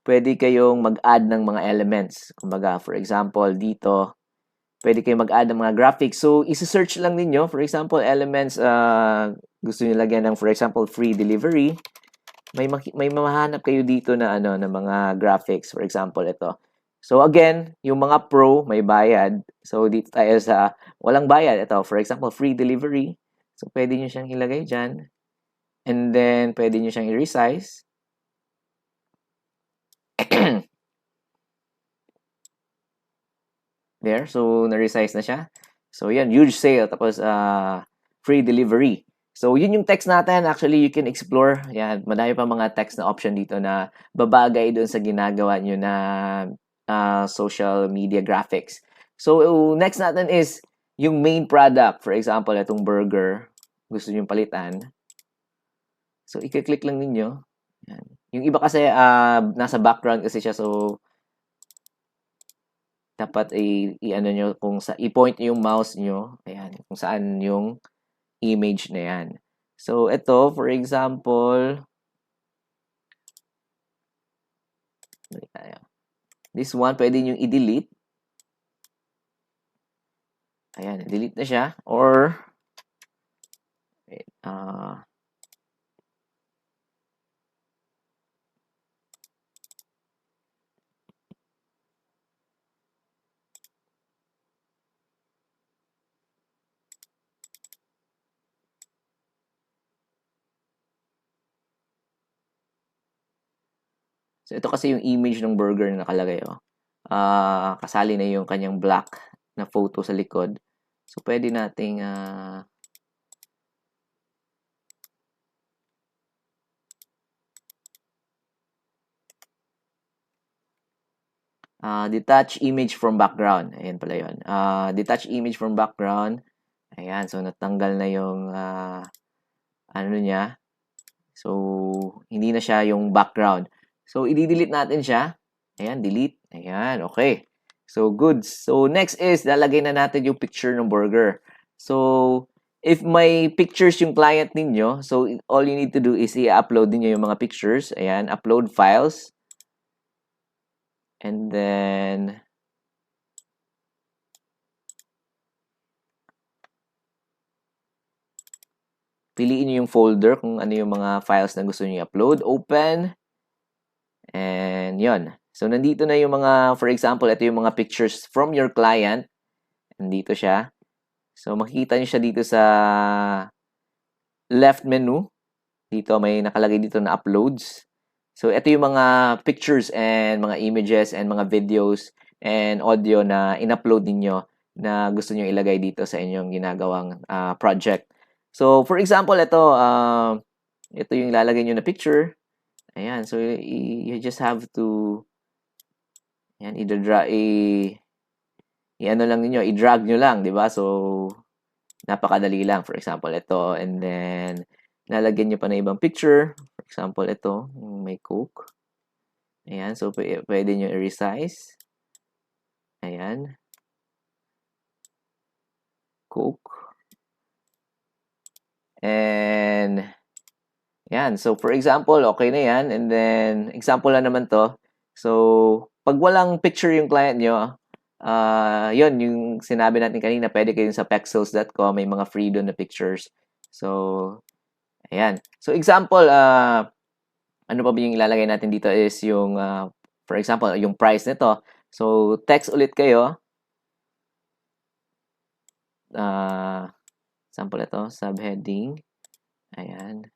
pwede kayong mag-add ng mga elements. Kumbaga, for example, dito, pwede kayong mag-add ng mga graphics. So, isi-search lang ninyo. For example, elements, gusto niyo lagyan ng, for example, free delivery. May mahanap kayo dito na ano na mga graphics. For example, ito. So, again, yung mga pro, may bayad. So, dito tayo sa walang bayad. Ito, for example, free delivery. So, pwede nyo siyang ilagay dyan. And then, pwede nyo siyang i-resize. There. So, na-resize na siya. So, yan. Huge sale. Tapos, free delivery. So, yun yung text natin. Actually, you can explore. Yan. Madami pa mga text na option dito na babagay doon sa ginagawa nyo na social media graphics. So, next natin is yung main product. For example, itong burger. Gusto nyo palitan. So, i-click lang ninyo. Yan. Yung iba kasi, nasa background kasi siya. So, dapat i-ano nyo kung i-point yung mouse nyo, ayan, kung saan yung image na yan. So, ito, for example, this one, pwede nyo i-delete. Ayan, delete na siya. Or, so, ito kasi yung image ng burger na nakalagay, oh. Kasali na yung kanyang black na photo sa likod. So, pwede nating detach image from background. Ayan pala yun. Detach image from background. Ayan. So, natanggal na yung ano niya. So, hindi na siya yung background. So, i-delete natin siya. Ayan, delete. Ayan, okay. So, good. So, next is, lalagay na natin yung picture ng burger. So, if may pictures yung client ninyo, so, all you need to do is i-upload niyo yung mga pictures. Ayan, upload files. And then, piliin niyo yung folder kung ano yung mga files na gusto niyo i-upload. Open. And yon. So, nandito na yung mga, for example, ito yung mga pictures from your client. Nandito siya. So, makikita nyo siya dito sa left menu. Dito, may nakalagay dito na uploads. So, ito yung mga pictures and mga images and mga videos and audio na in-upload ninyo na gusto nyo ilagay dito sa inyong ginagawang project. So, for example, ito yung ilalagay nyo na picture. Ayan. So, you just have to ayan, i-ano lang ninyo, i-drag nyo lang, di ba? So, napakadali lang. For example, ito. And then, lalagyan nyo pa na ibang picture. For example, ito. May Coke. Ayan. So, pwede nyo i-resize. Ayan. Coke. And, yan. So, for example, okay na yan. And then, example lang naman to. So, pag walang picture yung client nyo, yun, yung sinabi natin kanina, pwede kayo sa pexels.com, may mga free doon na pictures. So, ayan. So, example, ano pa ba yung ilalagay natin dito is yung, for example, yung price nito. So, text ulit kayo. Example ito, subheading. Ayan.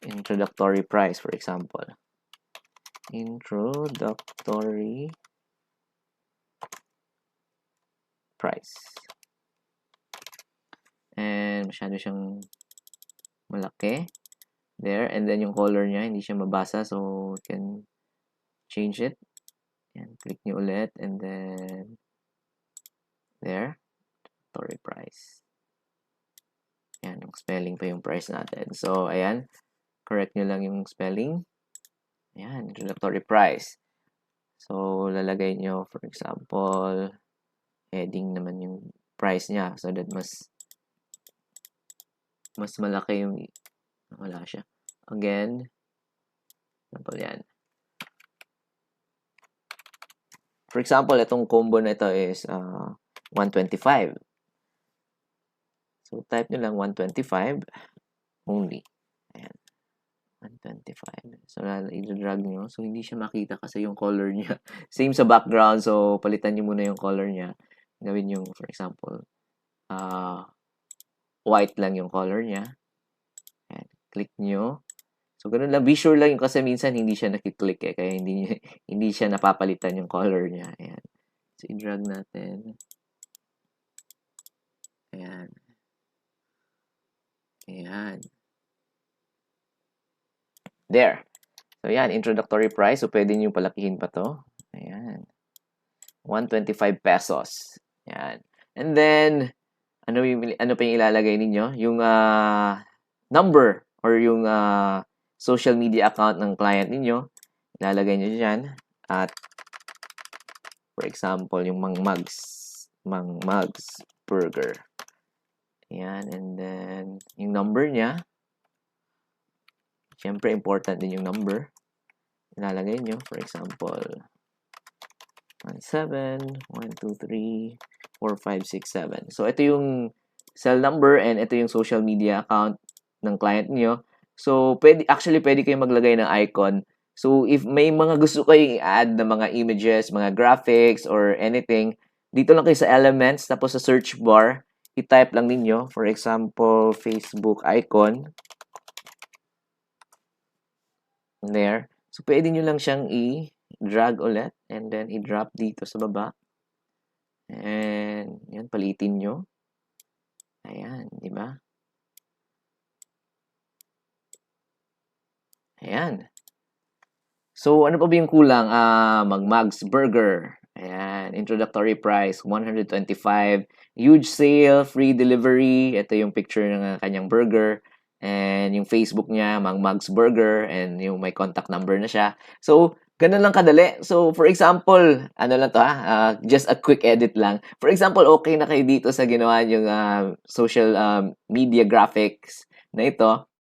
Introductory price, for example. Introductory price. And masyado siyang malaki. There. And then yung color niya, hindi siya mabasa. So, you can change it. Yan. Click nyo ulit. And then, there. Introductory price. Yan. Yung spelling pa yung price natin. So, ayan. Correct nyo lang yung spelling. Ayan. Introductory price. So, lalagay nyo, for example, heading naman yung price niya so that mas malaki yung wala siya. Again, example yan. For example, itong combo na ito is 125. So, type nyo lang 125 only. Ayan. 125. So, i-drag nyo. So, hindi siya makita kasi yung color niya. Same sa background. So, palitan nyo muna yung color niya. Gawin yung, for example, white lang yung color niya. Ayan. Click nyo. So, ganun lang. Be sure lang yung kasi minsan hindi siya nakiklik eh. Kaya hindi siya napapalitan yung color niya. Ayan. So, i-drag natin. Ayan. Ayan. There. So, yan. Introductory price. So, pwede nyo palakihin pa to. Ayan. 125 pesos. Ayan. And then, ano pa yung ilalagay ninyo? Yung number or yung social media account ng client ninyo. Ilalagay nyo dyan. At, for example, yung Mang Mugs Burger. Ayan. And then, yung number niya. Siyempre, important din yung number. Ilalagay nyo. For example, 17, 1, 2, 3, 4, 5, 6, 7. So, ito yung cell number and ito yung social media account ng client niyo. So, pwede kayong maglagay ng icon. So, if may mga gusto kayong i-add na mga images, mga graphics, or anything, dito lang kayo sa elements, tapos sa search bar, i-type lang ninyo. For example, Facebook icon. There. So, pwede nyo lang siyang i-drag ulit and then i-drop dito sa baba. And, yan, palitin nyo. Ayan, di ba? Ayan. So, ano pa ba yung kulang? Mugs Burger. Ayan, introductory price, 125. Huge sale, free delivery. Ito yung picture ng kanyang burger. And yung Facebook niya, Mugs Burger. And yung may contact number na siya. So, ganun lang kadali. So, for example, ano lang to just a quick edit lang. For example, okay na kayo dito sa ginawa yung social media graphics na ito.